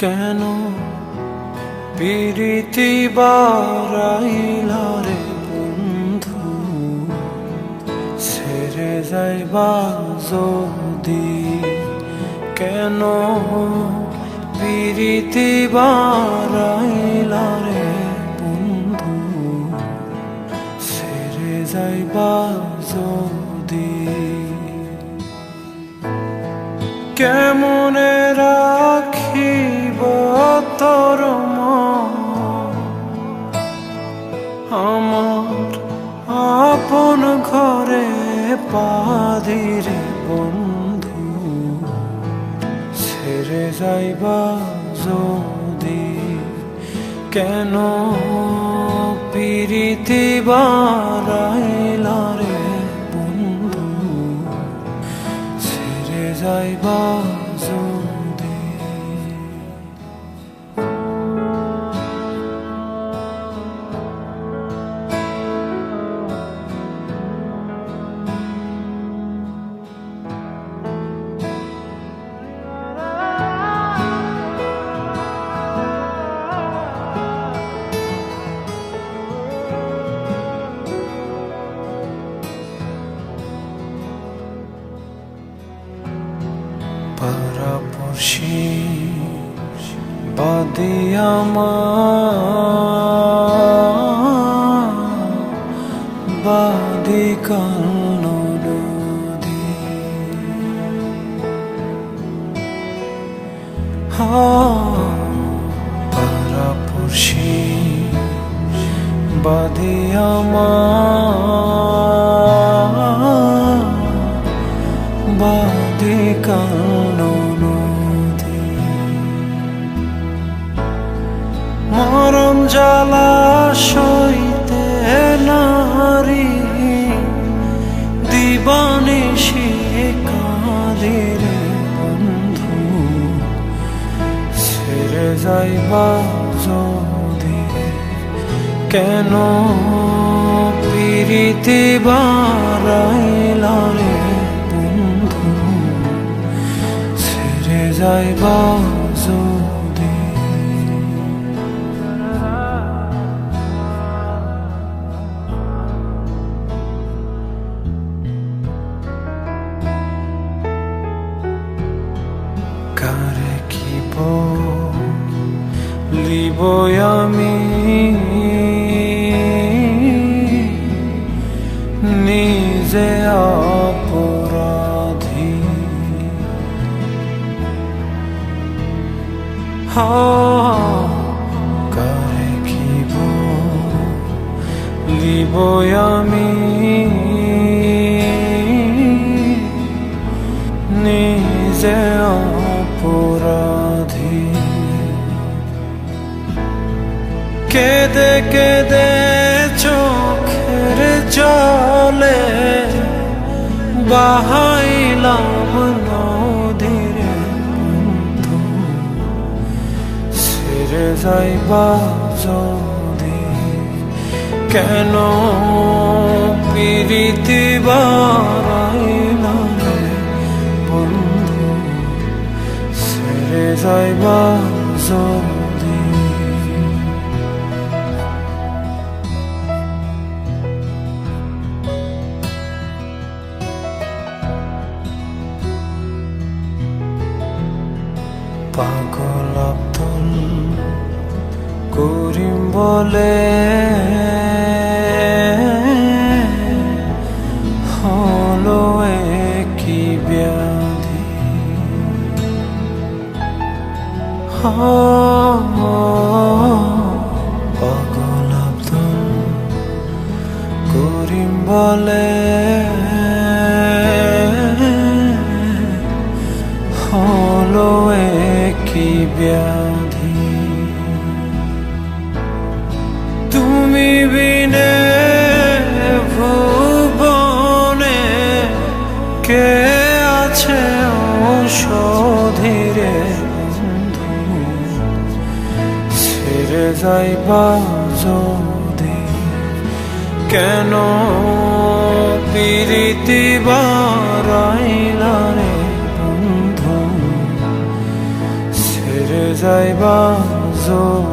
কেন পিরিতি বারাইলা রে বন্ধু, ছেড়ে যাইবা যদি। কেন পিরিতি বারাইলা রে বন্ধু, ছেড়ে যাইবা যদি। কেমনে রাখিব তোর মন, আমার আপন ঘরে পাদিরে বন্ধু, ছেড়ে যাইবা যদি। কেন পিরিতি বারাইলা রে বন্ধু, ছেড়ে যাইবা যদি। পাড়াপড়শি বাদে আমার, বাদে কান্ন নদী। পাড়াপড়শি বাদে আমার, বাদে কান্ন নদী। মরম জ্বালা সইতে নারী, দিবানিশি কাঁদে রে বন্ধু, ছেড়ে যাইবা যদি। কেন পিরিতি বারাইলা রে বন্ধু, ছেড়ে যাইবা যদি। কারে কি বলিব আমি, নিজে অপরাধী। কারে কি বলিব আমি, নিজে অপরাধী। কেঁদে কেঁদে চোখের জলে বাহাইলাম নদীরে বন্ধু, ছেড়ে যাইবা যদি। কেন পিরিতি বারাইলা রে বন্ধু, ছেড়ে যাইবা যদি। পাগল আব্দুল করিম বলে হলো কি ব্যাধি। পাগল আব্দুল করিম বলে হলো কি ব্যাধি। তুমি বিনে ভুবনে কে আছে ঔষধিরে বন্ধু, ছেড়ে যাইবা যদি। কেন পিরিতি বারাইলা রে বন্ধু, যাইবা যদি